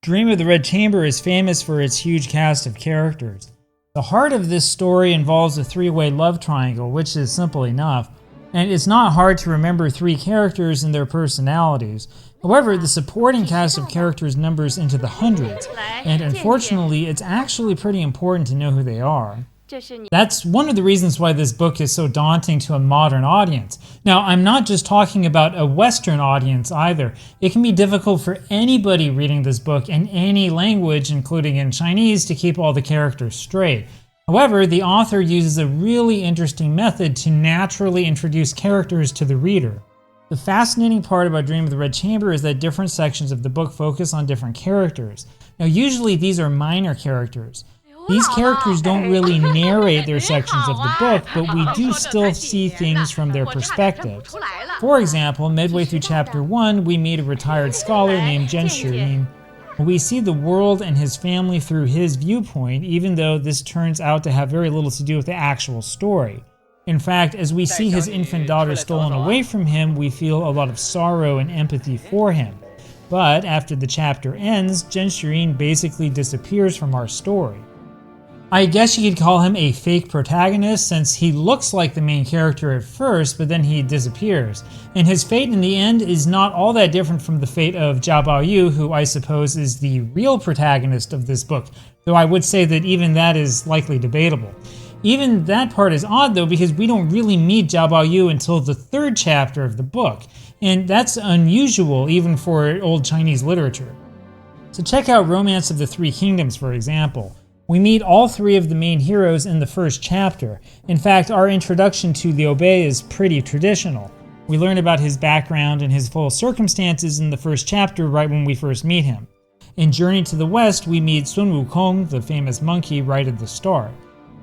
Dream of the Red Chamber is famous for its huge cast of characters. The heart of this story involves a three-way love triangle, which is simple enough, and it's not hard to remember three characters and their personalities. However, the supporting cast of characters numbers into the hundreds, and unfortunately, it's actually pretty important to know who they are. That's one of the reasons why this book is so daunting to a modern audience. Now, I'm not just talking about a Western audience either. It can be difficult for anybody reading this book in any language, including in Chinese, to keep all the characters straight. However, the author uses a really interesting method to naturally introduce characters to the reader. The fascinating part about Dream of the Red Chamber is that different sections of the book focus on different characters. Now, usually these are minor characters. These characters don't really narrate their sections of the book, but we do still see things from their perspectives. For example, midway through chapter 1, we meet a retired scholar named Cao Xueqin. We see the world and his family through his viewpoint, even though this turns out to have very little to do with the actual story. In fact, as we see his infant daughter stolen away from him, we feel a lot of sorrow and empathy for him. But after the chapter ends, Cao Xueqin basically disappears from our story. I guess you could call him a fake protagonist, since he looks like the main character at first, but then he disappears. And his fate in the end is not all that different from the fate of Zhao Baoyu, who I suppose is the real protagonist of this book, though I would say that even that is likely debatable. Even that part is odd though, because we don't really meet Zhao Baoyu until the third chapter of the book, and that's unusual even for old Chinese literature. So check out Romance of the Three Kingdoms, for example. We meet all three of the main heroes in the first chapter. In fact, our introduction to Liu Bei is pretty traditional. We learn about his background and his full circumstances in the first chapter right when we first meet him. In Journey to the West, we meet Sun Wukong, the famous monkey, right at the start.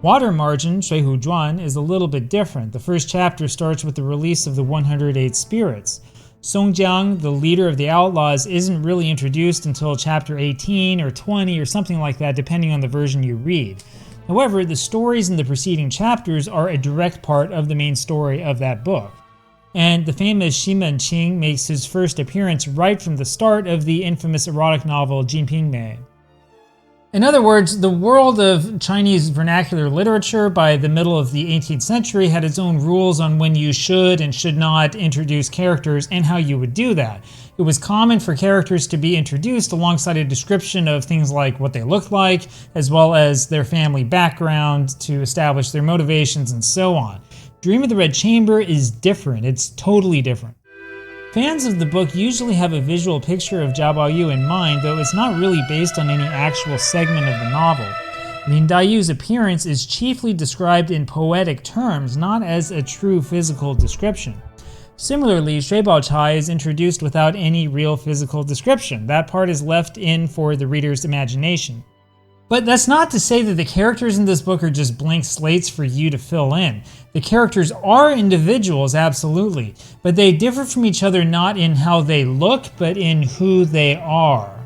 Water Margin, Shui Hu Zhuan, is a little bit different. The first chapter starts with the release of the 108 spirits. Song Jiang, the leader of the outlaws, isn't really introduced until chapter 18 or 20 or something like that, depending on the version you read. However, the stories in the preceding chapters are a direct part of the main story of that book. And the famous Xi Menqing makes his first appearance right from the start of the infamous erotic novel Jinping Mei. In other words, the world of Chinese vernacular literature by the middle of the 18th century had its own rules on when you should and should not introduce characters and how you would do that. It was common for characters to be introduced alongside a description of things like what they look like, as well as their family background to establish their motivations and so on. Dream of the Red Chamber is different. It's totally different. Fans of the book usually have a visual picture of Zhao Baoyu in mind, though it's not really based on any actual segment of the novel. Lin Daiyu's appearance is chiefly described in poetic terms, not as a true physical description. Similarly, Shui Baochai is introduced without any real physical description. That part is left in for the reader's imagination. But that's not to say that the characters in this book are just blank slates for you to fill in. The characters are individuals, absolutely, but they differ from each other not in how they look, but in who they are.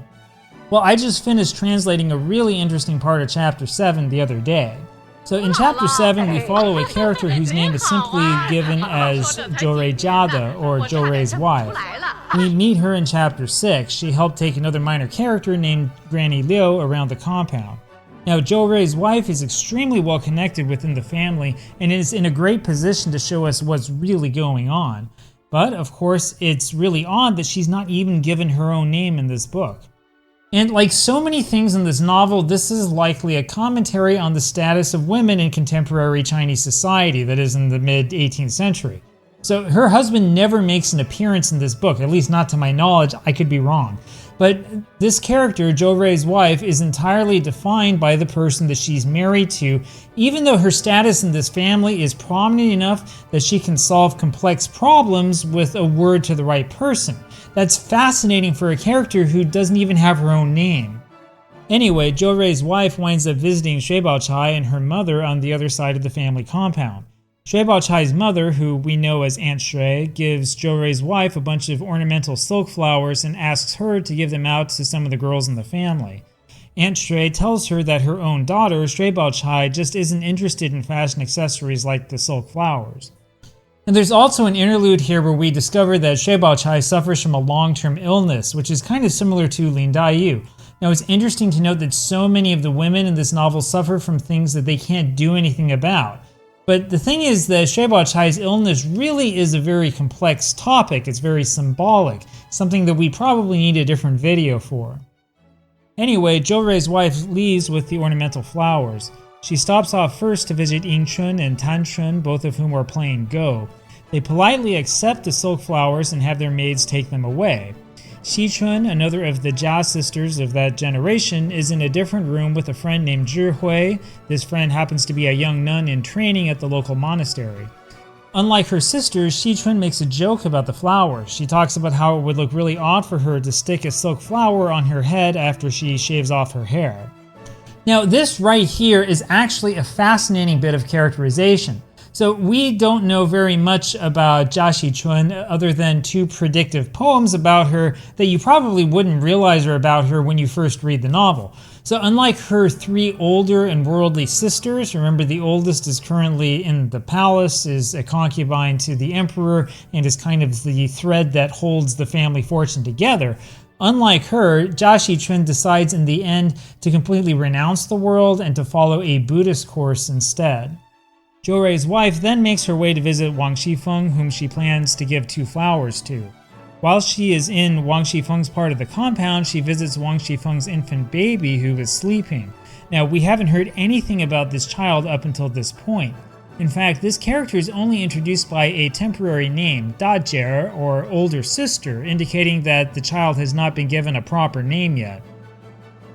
Well, I just finished translating a really interesting part of Chapter 7 the other day. So in Chapter 7, we follow a character whose name is simply given as Zhou Jiada, or Zhou wife. We meet her in Chapter 6. She helped take another minor character named Granny Liu around the compound. Now, Zhou wife is extremely well connected within the family and is in a great position to show us what's really going on. But, of course, it's really odd that she's not even given her own name in this book. And like so many things in this novel, this is likely a commentary on the status of women in contemporary Chinese society, that is in the mid-18th century. So her husband never makes an appearance in this book, at least not to my knowledge. I could be wrong. But this character, Zhou wife, is entirely defined by the person that she's married to, even though her status in this family is prominent enough that she can solve complex problems with a word to the right person. That's fascinating for a character who doesn't even have her own name. Anyway, Zhou wife winds up visiting Shui Baochai and her mother on the other side of the family compound. Shui Baochai's mother, who we know as Aunt Shui, gives Zhou wife a bunch of ornamental silk flowers and asks her to give them out to some of the girls in the family. Aunt Shui tells her that her own daughter, Shui Baochai, just isn't interested in fashion accessories like the silk flowers. And there's also an interlude here where we discover that Shui Baochai suffers from a long-term illness, which is kind of similar to Lin Daiyu. Now, it's interesting to note that so many of the women in this novel suffer from things that they can't do anything about. But the thing is that Xue Baochai's illness really is a very complex topic. It's very symbolic, something that we probably need a different video for. Anyway, Zhou Rui's wife leaves with the ornamental flowers. She stops off first to visit Yingchun and Tanchun, both of whom are playing Go. They politely accept the silk flowers and have their maids take them away. Xichun, another of the Jia sisters of that generation, is in a different room with a friend named Zhihui. This friend happens to be a young nun in training at the local monastery. Unlike her sisters, Xichun makes a joke about the flowers. She talks about how it would look really odd for her to stick a silk flower on her head after she shaves off her hair. Now, this right here is actually a fascinating bit of characterization. So we don't know very much about Jia Xichun other than two predictive poems about her that you probably wouldn't realize are about her when you first read the novel. So unlike her three older and worldly sisters, remember the oldest is currently in the palace, is a concubine to the emperor, and is kind of the thread that holds the family fortune together. Unlike her, Jia Xichun decides in the end to completely renounce the world and to follow a Buddhist course instead. Zhou Rui's wife then makes her way to visit Wang Xifeng, whom she plans to give 2 flowers to. While she is in Wang Xifeng's part of the compound, she visits Wang Xifeng's infant baby who is sleeping. Now, we haven't heard anything about this child up until this point. In fact, this character is only introduced by a temporary name, Dajier, or older sister, indicating that the child has not been given a proper name yet.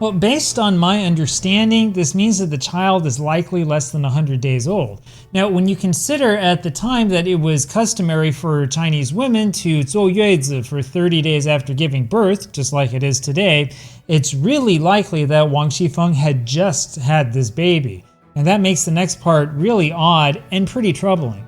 Well, based on my understanding, this means that the child is likely less than 100 days old. Now, when you consider at the time that it was customary for Chinese women to 坐月子 for 30 days after giving birth, just like it is today, it's really likely that Wang Xifeng had just had this baby. And that makes the next part really odd and pretty troubling.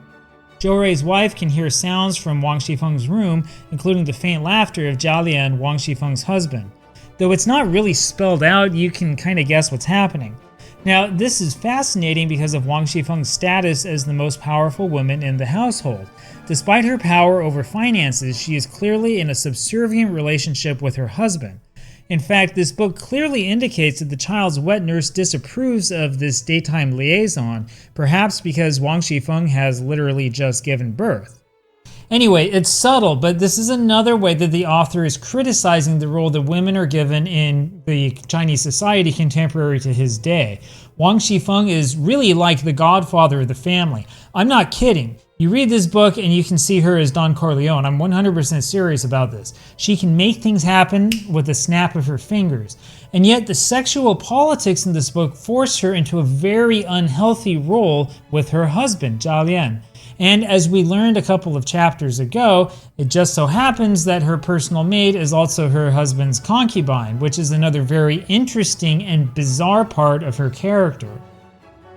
Zhou Rui's wife can hear sounds from Wang Xifeng's room, including the faint laughter of Jia Lian, Wang Xifeng's husband. Though it's not really spelled out, you can kind of guess what's happening. Now, this is fascinating because of Wang Xifeng's status as the most powerful woman in the household. Despite her power over finances, she is clearly in a subservient relationship with her husband. In fact, this book clearly indicates that the child's wet nurse disapproves of this daytime liaison, perhaps because Wang Xifeng has literally just given birth. Anyway, it's subtle, but this is another way that the author is criticizing the role that women are given in the Chinese society contemporary to his day. Wang Xifeng is really like the godfather of the family. I'm not kidding. You read this book and you can see her as Don Corleone. I'm 100% serious about this. She can make things happen with a snap of her fingers. And yet the sexual politics in this book force her into a very unhealthy role with her husband, Jia Lian. And as we learned a couple of chapters ago, it just so happens that her personal maid is also her husband's concubine, which is another very interesting and bizarre part of her character.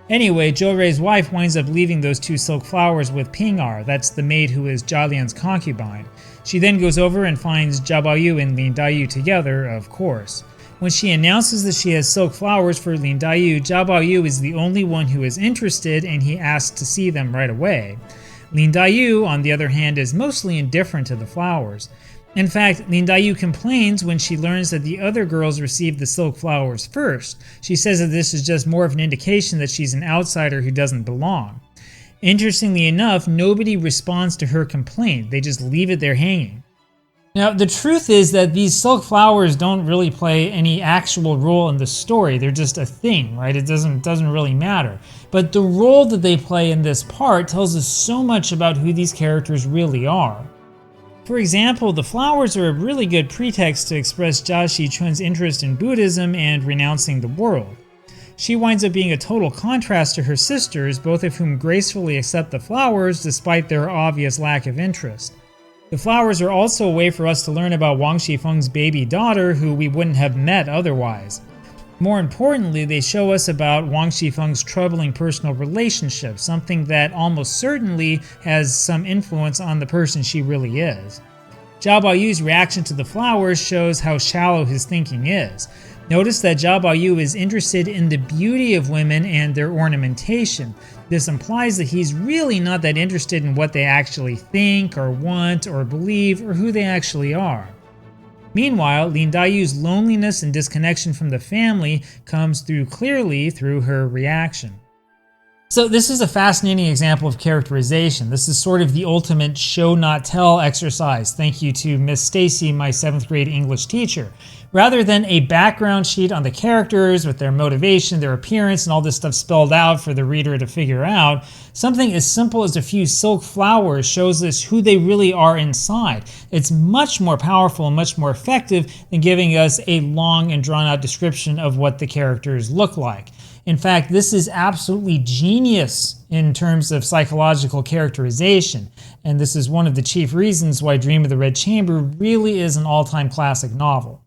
Anyway, Zhou Rui's wife winds up leaving those 2 silk flowers with Ping'er, that's the maid who is Jia Lian's concubine. She then goes over and finds Jia Baoyu and Lin Daiyu together, of course. When she announces that she has silk flowers for Lin Daiyu, Jia Baoyu is the only one who is interested and he asks to see them right away. Lin Daiyu, on the other hand, is mostly indifferent to the flowers. In fact, Lin Daiyu complains when she learns that the other girls received the silk flowers first. She says that this is just more of an indication that she's an outsider who doesn't belong. Interestingly enough, nobody responds to her complaint. They just leave it there hanging. Now, the truth is that these silk flowers don't really play any actual role in the story. They're just a thing, right? It doesn't really matter. But the role that they play in this part tells us so much about who these characters really are. For example, the flowers are a really good pretext to express Jia Xichun's interest in Buddhism and renouncing the world. She winds up being a total contrast to her sisters, both of whom gracefully accept the flowers despite their obvious lack of interest. The flowers are also a way for us to learn about Wang Xifeng's baby daughter, who we wouldn't have met otherwise. More importantly, they show us about Wang Xifeng's troubling personal relationship, something that almost certainly has some influence on the person she really is. Jia Baoyu's reaction to the flowers shows how shallow his thinking is. Notice that Jia Baoyu is interested in the beauty of women and their ornamentation. This implies that he's really not that interested in what they actually think or want or believe or who they actually are. Meanwhile, Lin Daiyu's loneliness and disconnection from the family comes through clearly through her reaction. So this is a fascinating example of characterization. This is sort of the ultimate show not tell exercise. Thank you to Miss Stacy, my 7th grade English teacher. Rather than a background sheet on the characters with their motivation, their appearance, and all this stuff spelled out for the reader to figure out, something as simple as a few silk flowers shows us who they really are inside. It's much more powerful and much more effective than giving us a long and drawn out description of what the characters look like. In fact, this is absolutely genius in terms of psychological characterization, and this is one of the chief reasons why Dream of the Red Chamber really is an all-time classic novel.